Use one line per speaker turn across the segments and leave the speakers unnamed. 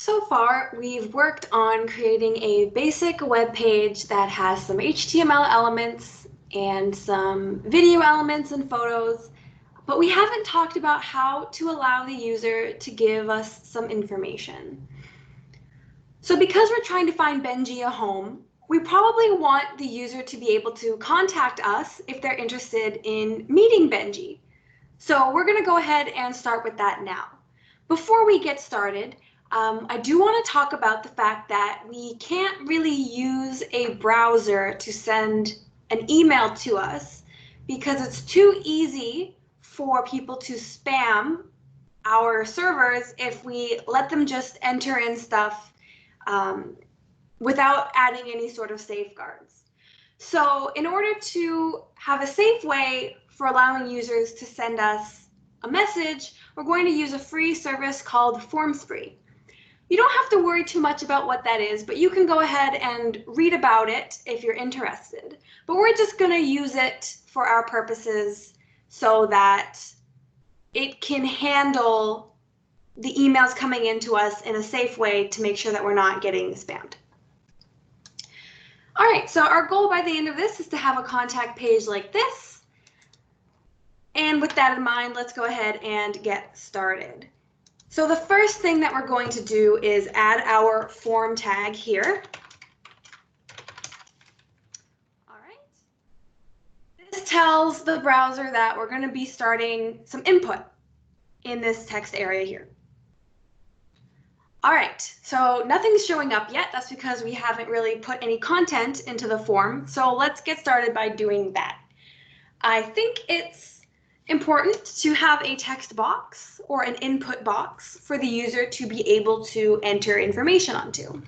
So far, we've worked on creating a basic web page that has some HTML elements and some video elements and photos, but we haven't talked about how to allow the user to give us some information. So because we're trying to find Benji a home, we probably want the user to be able to contact us if they're interested in meeting Benji. So we're going to go ahead and start with that now. Before we get started, I do want to talk about the fact that we can't really use a browser to send an email to us because it's too easy for people to spam our servers if we let them just enter in stuff without adding any sort of safeguards. So in order to have a safe way for allowing users to send us a message, we're going to use a free service called FormSpree. You don't have to worry too much about what that is, but you can go ahead and read about it if you're interested. But we're just going to use it for our purposes so that it can handle the emails coming into us in a safe way to make sure that we're not getting spammed. All right, so our goal by the end of this is to have a contact page like this. And with that in mind, let's go ahead and get started. So the first thing that we're going to do is add our form tag here. All right. This tells the browser that we're going to be starting some input in this text area here. All right, so nothing's showing up yet. That's because we haven't really put any content into the form. So let's get started by doing that. I think it's important to have a text box or an input box for the user to be able to enter information onto.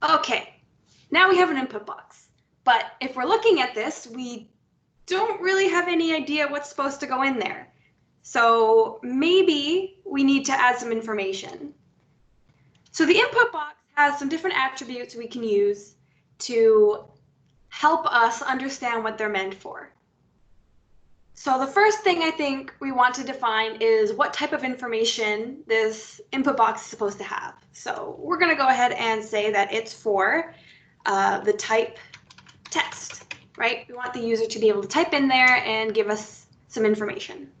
Okay, now we have an input box, but if we're looking at this, we don't really have any idea what's supposed to go in there. So maybe we need to add some information. So the input box has some different attributes we can use to help us understand what they're meant for. So the first thing I think we want to define is what type of information this input box is supposed to have. So we're going to go ahead and say that it's for the type text, right? We want the user to be able to type in there and give us some information.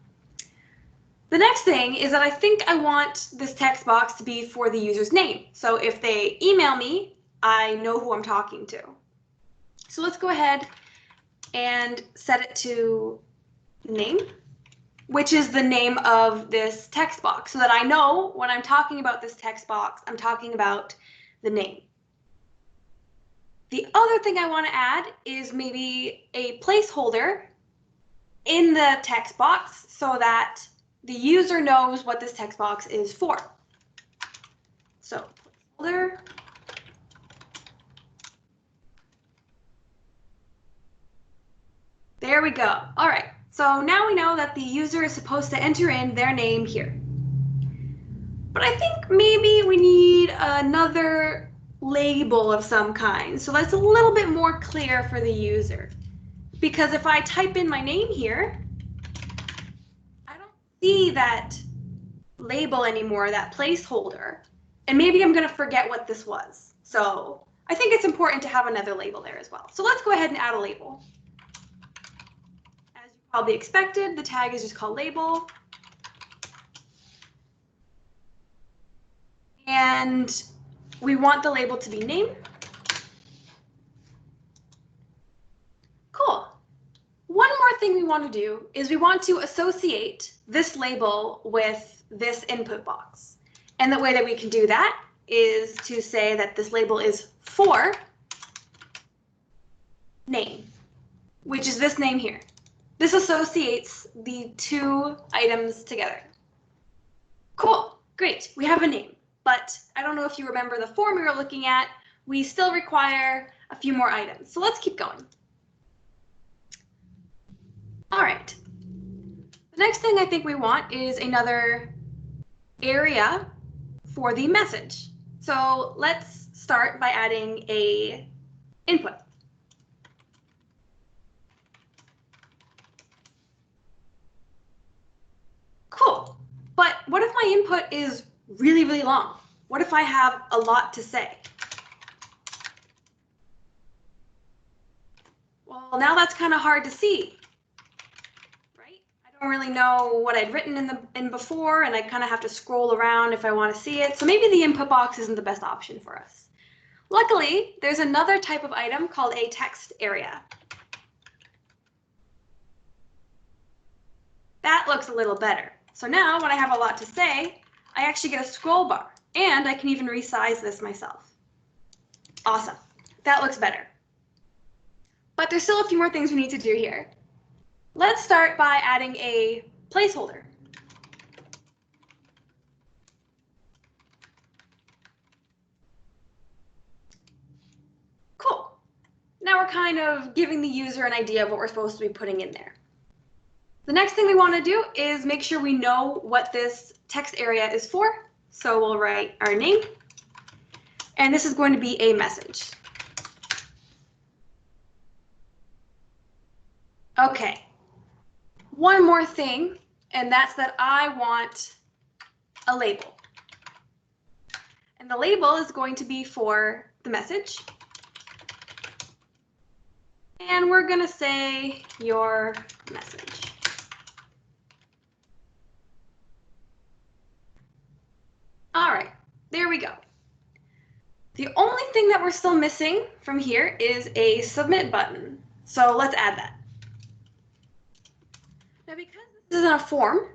The next thing is that I think I want this text box to be for the user's name. So if they email me, I know who I'm talking to. So let's go ahead and set it to name, which is the name of this text box, so that I know when I'm talking about this text box, I'm talking about the name. The other thing I want to add is maybe a placeholder in the text box so that the user knows what this text box is for. So placeholder. There we go. All right, so now we know that the user is supposed to enter in their name here. But I think maybe we need another label of some kind, so that's a little bit more clear for the user. Because if I type in my name here, I don't see that label anymore, that placeholder. And maybe I'm going to forget what this was. So I think it's important to have another label there as well. So let's go ahead and add a label. As you probably expected, the tag is just called label. And we want the label to be name. Cool. One more thing we want to do is we want to associate this label with this input box. And the way that we can do that is to say that this label is for name, which is this name here. This associates the two items together. Cool, great, we have a name, but I don't know if you remember the form we were looking at, we still require a few more items. So let's keep going. All right, the next thing I think we want is another area for the message. So let's start by adding a input. my input is really, really long? What if I have a lot to say? Well, now that's kind of hard to see, right? I don't really know what I'd written in before, and I kind of have to scroll around if I want to see it. So maybe the input box isn't the best option for us. Luckily, there's another type of item called a text area. That looks a little better. So now when I have a lot to say, I actually get a scroll bar, and I can even resize this myself. Awesome. That looks better. But there's still a few more things we need to do here. Let's start by adding a placeholder. Cool. Now we're kind of giving the user an idea of what we're supposed to be putting in there. The next thing we want to do is make sure we know what this text area is for. So we'll write our name, and this is going to be a message. Okay, one more thing, and that's that I want a label. And the label is going to be for the message. And we're going to say your message. All right, there we go. The only thing that we're still missing from here is a submit button. So let's add that. Now, because this isn't a form,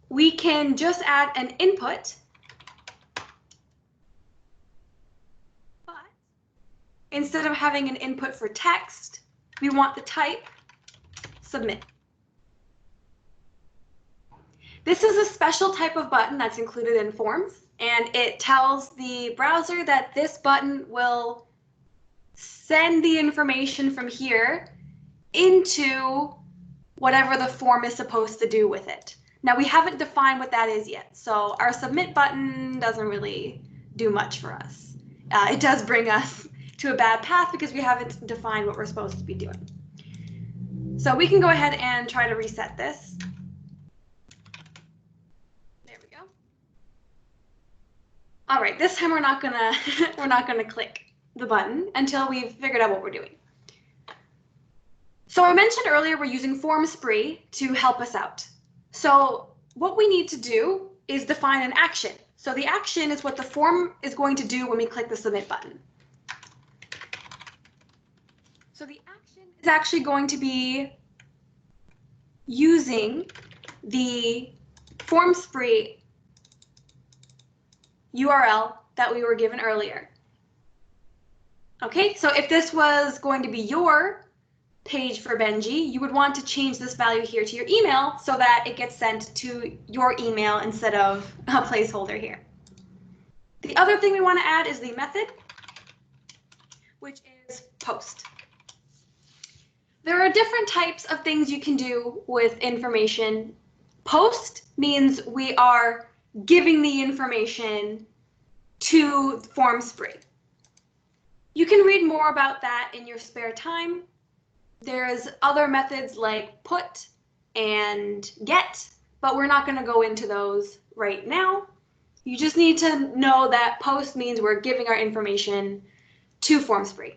we can just add an input, but instead of having an input for text, we want the type submit. This is a special type of button that's included in forms, and it tells the browser that this button will send the information from here into whatever the form is supposed to do with it. Now, we haven't defined what that is yet, so our submit button doesn't really do much for us. It does bring us to a bad path because we haven't defined what we're supposed to be doing. So we can go ahead and try to reset this. There we go. All right, this time we're not gonna click the button until we've figured out what we're doing. So I mentioned earlier we're using form spree to help us out. So what we need to do is define an action. So the action is what the form is going to do when we click the submit button. So the action is actually going to be using the form spree URL that we were given earlier. Okay, so if this was going to be your page for Benji, you would want to change this value here to your email so that it gets sent to your email instead of a placeholder here. The other thing we want to add is the method, which is post. There are different types of things you can do with information. Post means we are giving the information to form spree. You can read more about that in your spare time. There's other methods like put and get, but we're not going to go into those right now. You just need to know that post means we're giving our information to form spree.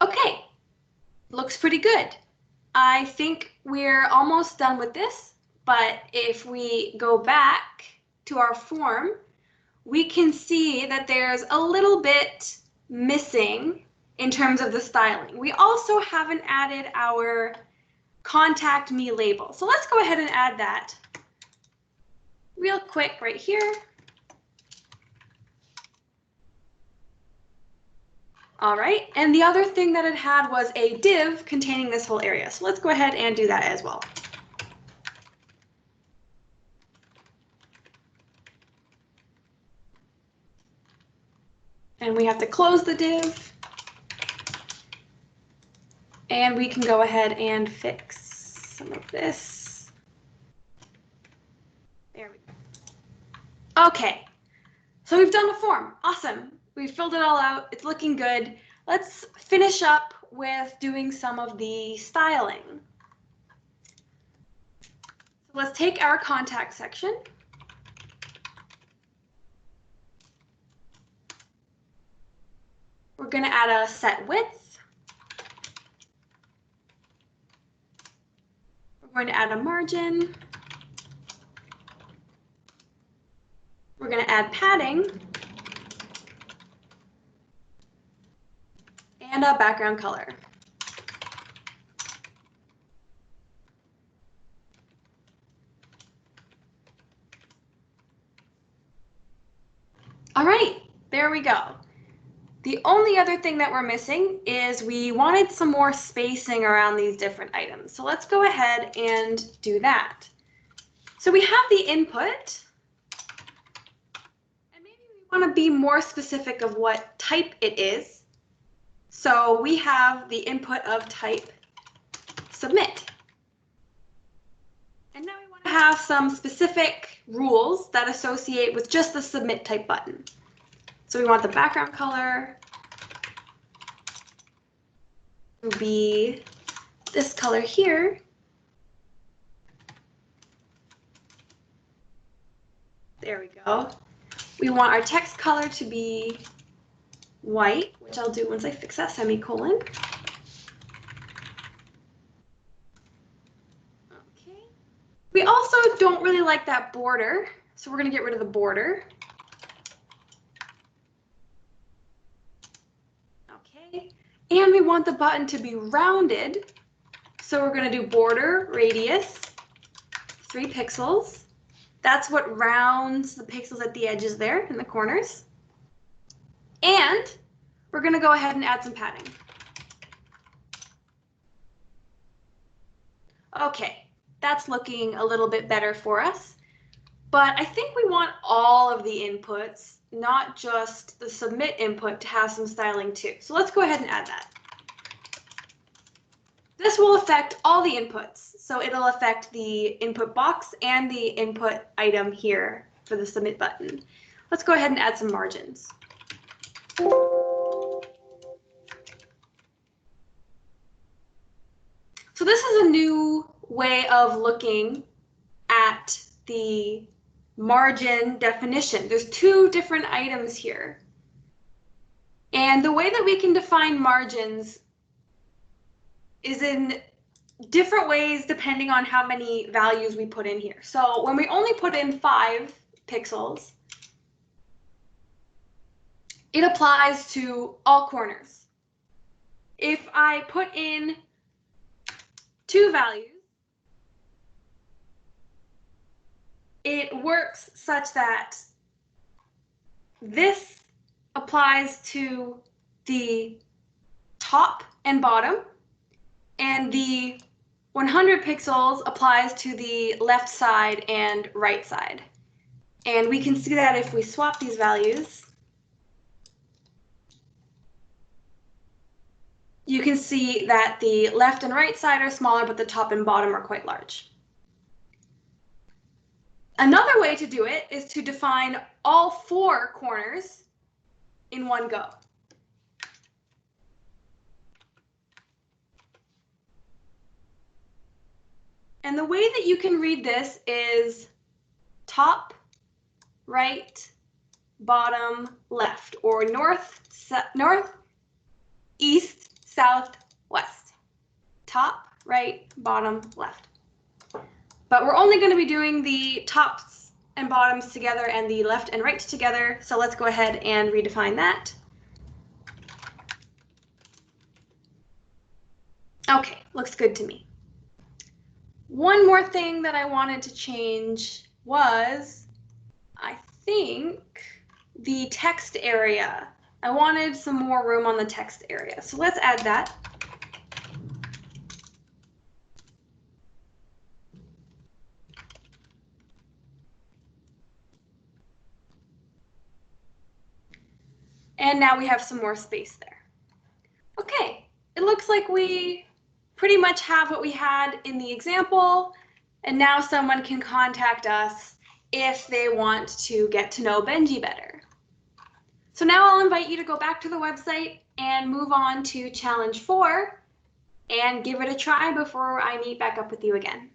Okay, looks pretty good. I think we're almost done with this, but if we go back to our form, we can see that there's a little bit missing in terms of the styling. We also haven't added our contact me label. So let's go ahead and add that real quick right here. All right, and the other thing that it had was a div containing this whole area. So let's go ahead and do that as well. And we have to close the div. And we can go ahead and fix some of this. There we go. Okay, so we've done the form. Awesome. We filled it all out. It's looking good. Let's finish up with doing some of the styling. So let's take our contact section. We're going to add a set width. We're going to add a margin. We're going to add padding. And a background color. All right, there we go. The only other thing that we're missing is we wanted some more spacing around these different items. So let's go ahead and do that. So we have the input, and maybe we want to be more specific of what type it is. So we have the input of type submit. And now we want to have some specific rules that associate with just the submit type button. So we want the background color to be this color here. There we go. We want our text color to be white, which I'll do once I fix that semicolon. Okay. We also don't really like that border, so we're going to get rid of the border. Okay. And we want the button to be rounded, so we're going to do border radius 3 pixels. That's what rounds the pixels at the edges there in the corners. And we're going to go ahead and add some padding. Okay, that's looking a little bit better for us. But I think we want all of the inputs, not just the submit input, to have some styling too. So let's go ahead and add that. This will affect all the inputs. So it'll affect the input box and the input item here for the submit button. Let's go ahead and add some margins. So this is a new way of looking at the margin definition. There's 2 different items here. And the way that we can define margins is in different ways depending on how many values we put in here. So when we only put in 5 pixels, it applies to all corners. If I put in 2 values, it works such that this applies to the top and bottom, and the 100 pixels applies to the left side and right side. And we can see that if we swap these values, you can see that the left and right side are smaller, but the top and bottom are quite large. Another way to do it is to define all 4 corners in one go. And the way that you can read this is top, right, bottom, left, or north, east, south, west. Top, right, bottom, left. But we're only going to be doing the tops and bottoms together and the left and right together. So let's go ahead and redefine that. Okay, looks good to me. One more thing that I wanted to change was, I think, the text area. I wanted some more room on the text area. So let's add that. And now we have some more space there. Okay, it looks like we pretty much have what we had in the example, and now someone can contact us if they want to get to know Benji better. So now I'll invite you to go back to the website and move on to challenge 4 and give it a try before I meet back up with you again.